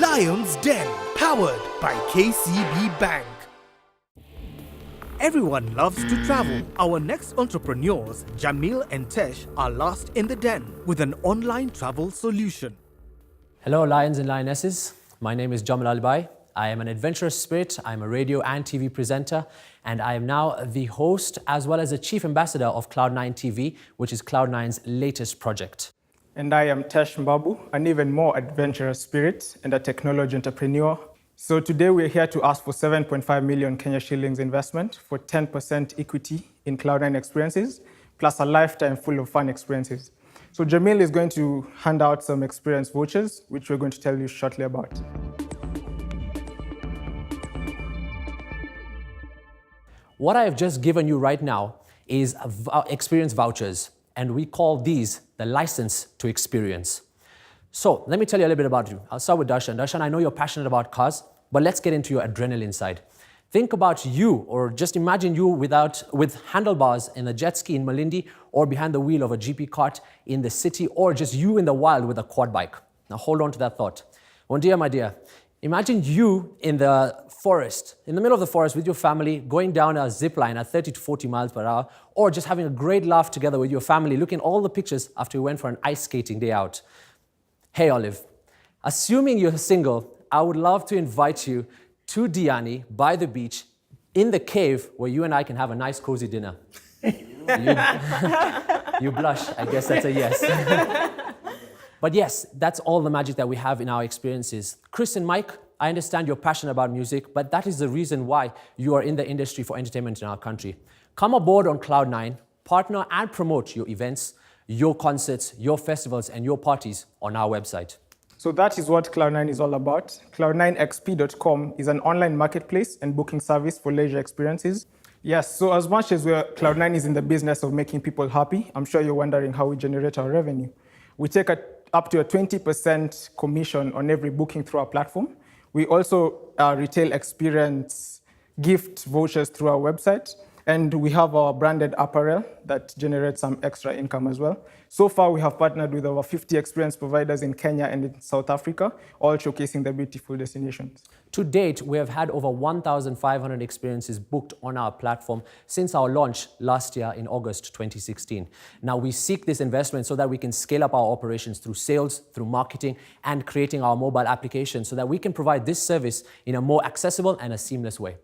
Lion's Den, powered by KCB Bank. Everyone loves to travel. Our next entrepreneurs, Jamil and Tesh, are lost in the den with an online travel solution. Hello, lions and lionesses. My name is Jamil Alibai. I am an adventurous spirit. I'm a radio and TV presenter, and I am now the host as well as the chief ambassador of Cloud9 TV, which is Cloud9's latest project. And I am Tesh Mbabu, an even more adventurous spirit and a technology entrepreneur. So today we're here to ask for 7.5 million Kenya shillings investment for 10% equity in Cloud9 experiences, plus a lifetime full of fun experiences. So Jamil is going to hand out some experience vouchers, which we're going to tell you shortly about. What I have just given you right now is experience vouchers, and we call these the license to experience. So let me tell you a little bit about you. I'll start with Darshan. Darshan, I know you're passionate about cars, but let's get into your adrenaline side. Think about you, or just imagine you with handlebars in a jet ski in Malindi, or behind the wheel of a GP kart in the city, or just you in the wild with a quad bike. Now hold on to that thought. One dear, my dear, imagine you in the forest, in the middle of the forest with your family, going down a zip line at 30 to 40 miles per hour, or just having a great laugh together with your family, looking at all the pictures after you went for an ice skating day out. Hey, Olive, assuming you're single, I would love to invite you to Diani by the beach in the cave where you and I can have a nice cozy dinner. You blush, I guess that's a yes. But yes, that's all the magic that we have in our experiences. Chris and Mike, I understand you're passionate about music, but that is the reason why you are in the industry for entertainment in our country. Come aboard on Cloud9, partner and promote your events, your concerts, your festivals, and your parties on our website. So that is what Cloud9 is all about. Cloud9xp.com is an online marketplace and booking service for leisure experiences. Yes, so as much as Cloud9 is in the business of making people happy, I'm sure you're wondering how we generate our revenue. We take up to a 20% commission on every booking through our platform. We also retail experience gift vouchers through our website. And we have our branded apparel that generates some extra income as well. So far, we have partnered with over 50 experience providers in Kenya and in South Africa, all showcasing the beautiful destinations. To date, we have had over 1,500 experiences booked on our platform since our launch last year in August 2016. Now, we seek this investment so that we can scale up our operations through sales, through marketing, and creating our mobile application so that we can provide this service in a more accessible and a seamless way.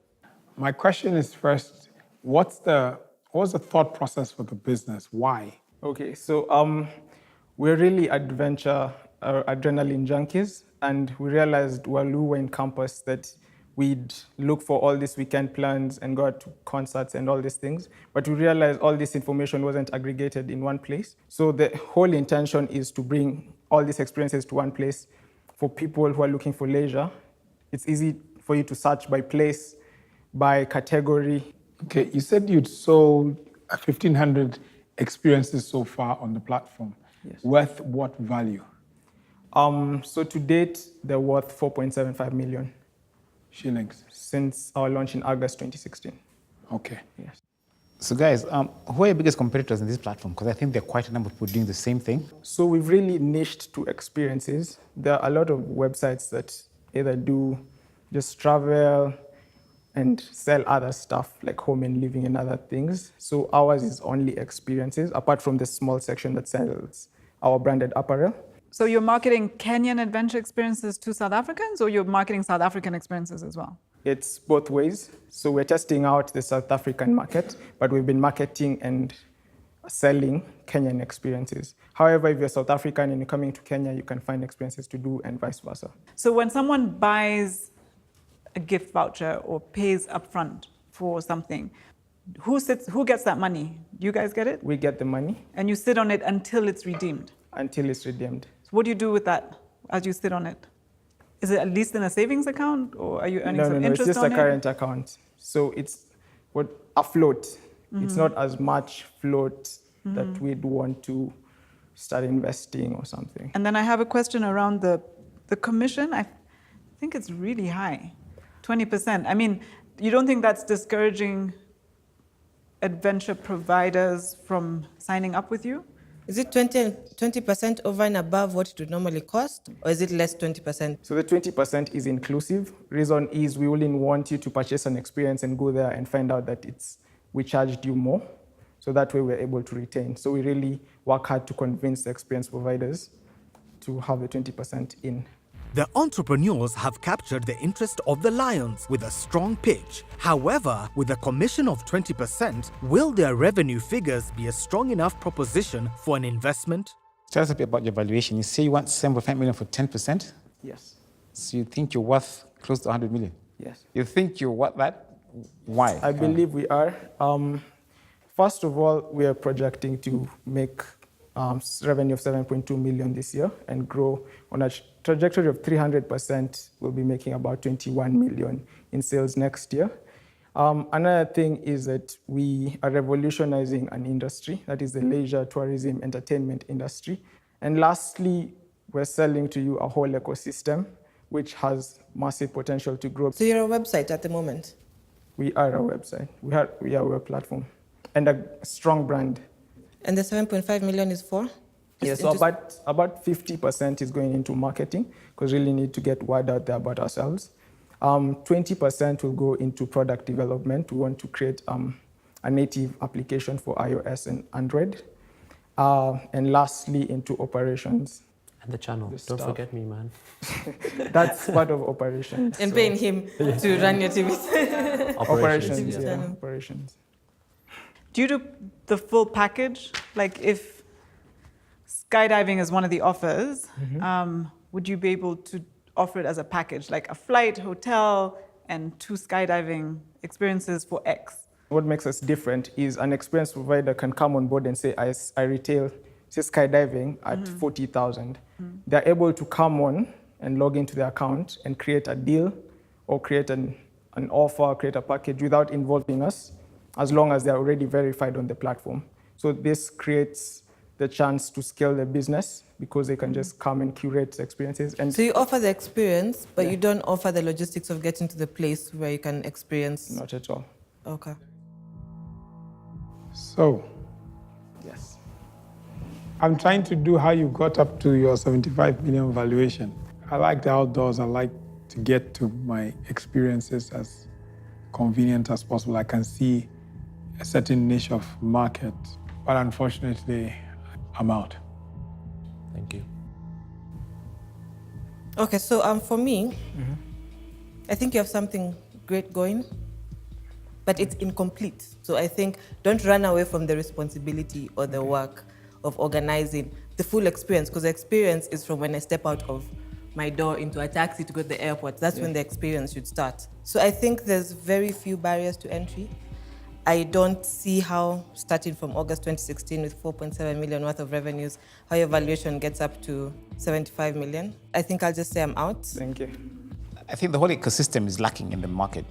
My question is first, what's the thought process for the business? Why? Okay, so we're really adrenaline junkies, and we realized while we were in campus that we'd look for all these weekend plans and go out to concerts and all these things, but we realized all this information wasn't aggregated in one place. So the whole intention is to bring all these experiences to one place for people who are looking for leisure. It's easy for you to search by place, by category. Okay, you said you'd sold 1,500 experiences so far on the platform. Yes. Worth what value? So to date, they're worth 4.75 million Shillings. Since our launch in August 2016. Okay. Yes. So guys, who are your biggest competitors in this platform? Because I think there are quite a number of people doing the same thing. So we've really niched to experiences. There are a lot of websites that either do just travel and sell other stuff like home and living and other things. So ours is only experiences, apart from the small section that sells our branded apparel. So you're marketing Kenyan adventure experiences to South Africans, or you're marketing South African experiences as well? It's both ways. So we're testing out the South African market, but we've been marketing and selling Kenyan experiences. However, if you're South African and you're coming to Kenya, you can find experiences to do and vice versa. So when someone buys a gift voucher or pays upfront for something, who gets that money? You guys get it? We get the money. And you sit on it until it's redeemed? Until it's redeemed. So what do you do with that as you sit on it? Is it at least in a savings account, or are you earning some interest on it? No, it's just a current account. So it's afloat. Mm-hmm. It's not as much float that we'd want to start investing or something. And then I have a question around the commission. I think it's really high. 20%. I mean, you don't think that's discouraging adventure providers from signing up with you? Is it 20% over and above what it would normally cost, or is it less 20%? So the 20% is inclusive. Reason is we wouldn't want you to purchase an experience and go there and find out that we charged you more. So that way we're able to retain. So we really work hard to convince the experience providers to have the 20% in. The entrepreneurs have captured the interest of the lions with a strong pitch. However, with a commission of 20%, will their revenue figures be a strong enough proposition for an investment? Tell us a bit about your valuation. You say you want 7.5 million for 10%? Yes. So you think you're worth close to 100 million? Yes. You think you're worth that? Why? I believe we are. First of all, we are projecting to make revenue of 7.2 million this year and grow on a trajectory of 300%. We'll be making about 21 million in sales next year. Another thing is that we are revolutionizing an industry, that is the leisure, tourism, entertainment industry. And lastly, we're selling to you a whole ecosystem, which has massive potential to grow. So you're a website at the moment? We are a website. We are a web platform and a strong brand. And the 7.5 million is for? Yes, so about 50% is going into marketing, because we really need to get word out there about ourselves. 20% will go into product development. We want to create a native application for iOS and Android. And lastly, into operations. And the channel. Don't forget me, man. That's part of operations. And paying him to run your TV. Operations, yeah. Operations. Do you do the full package? Like if skydiving is one of the offers, would you be able to offer it as a package, like a flight, hotel, and 2 skydiving experiences for X? What makes us different is an experience provider can come on board and say, I retail, say skydiving at 40,000. They're able to come on and log into their account and create a deal or create an offer, create a package without involving us, as long as they're already verified on the platform. So this creates the chance to scale their business, because they can just come and curate experiences. And So you offer the experience, but you don't offer the logistics of getting to the place where you can experience? Not at all. Okay. So, Yes. I'm trying to do how you got up to your 75 million valuation. I like the outdoors. I like to get to my experiences as convenient as possible. I can see a certain niche of market, but unfortunately, I'm out. Thank you. Okay, so for me, I think you have something great going, but it's incomplete. So I think don't run away from the responsibility or the work of organizing the full experience, because the experience is from when I step out of my door into a taxi to go to the airport. That's when the experience should start. So I think there's very few barriers to entry. I don't see how, starting from August 2016 with 4.7 million worth of revenues, how your valuation gets up to 75 million. I think I'll just say I'm out. Thank you. I think the whole ecosystem is lacking in the market,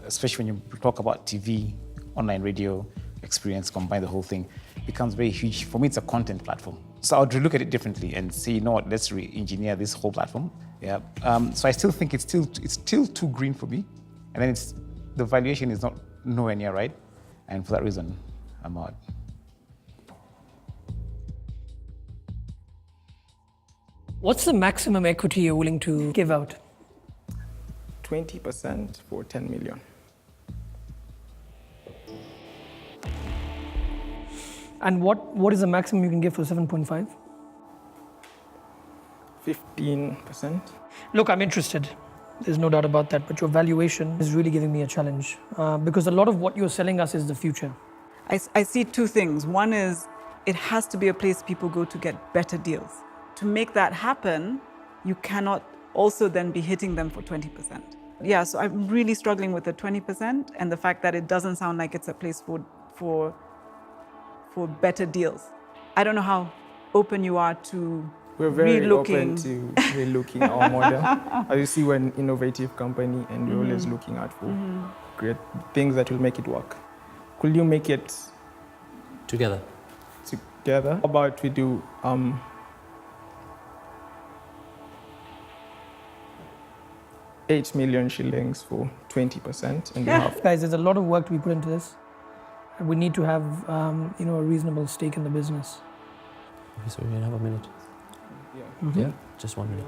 especially when you talk about TV, online radio, experience, combine the whole thing, becomes very huge. For me, it's a content platform. So I would look at it differently and say, you know what, let's re-engineer this whole platform. Yeah. So I still think it's still too green for me. And then the valuation is not nowhere near right. And for that reason, I'm out. What's the maximum equity you're willing to give out? 20% for 10 million. And what is the maximum you can give for 7.5? 15%. Look, I'm interested. There's no doubt about that. But your valuation is really giving me a challenge because a lot of what you're selling us is the future. I see 2 things. One is it has to be a place people go to get better deals. To make that happen, you cannot also then be hitting them for 20%. Yeah, so I'm really struggling with the 20% and the fact that it doesn't sound like it's a place for better deals. I don't know how open you are to We're very relooking. open to relooking our model. As you see, we're an innovative company and we're always looking out for great things that will make it work. Could you make it Together. together? How about we do 8 million shillings for 20% and we have Guys, there's a lot of work to be put into this. We need to have a reasonable stake in the business. Okay, so we can have a minute. Yeah, just 1 minute.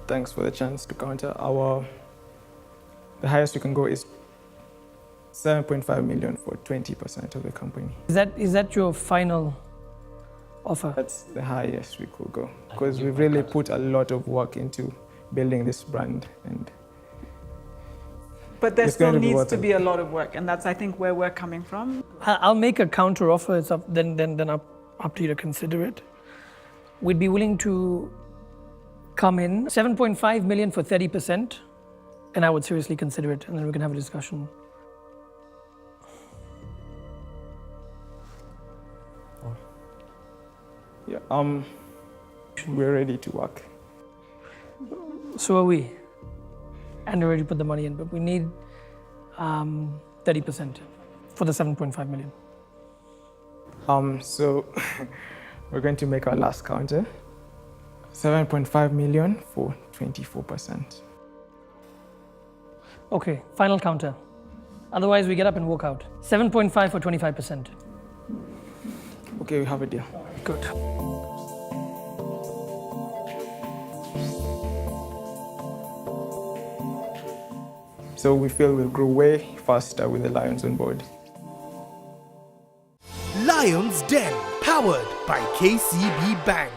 Thanks for the chance to counter. The highest we can go is 7.5 million for 20% of the company. Is that your final offer? That's the highest we could go because we've really put a lot of work into building this brand, and But there it's still going to be needs worth to it. be a lot of work, and that's, I think, where we're coming from. I'll make a counter offer. It's up up to you to consider it. We'd be willing to come in 7.5 million for 30%, and I would seriously consider it, and then we can have a discussion. Yeah, we're ready to work. So are we. And we already put the money in, but we need 30% for the 7.5 million. So we're going to make our last counter. 7.5 million for 24%. Okay, final counter. Otherwise, we get up and walk out. 7.5 for 25%. Okay, we have a deal. Good. So we feel we'll grow way faster with the Lions on board. Lions Den, powered by KCB Bank.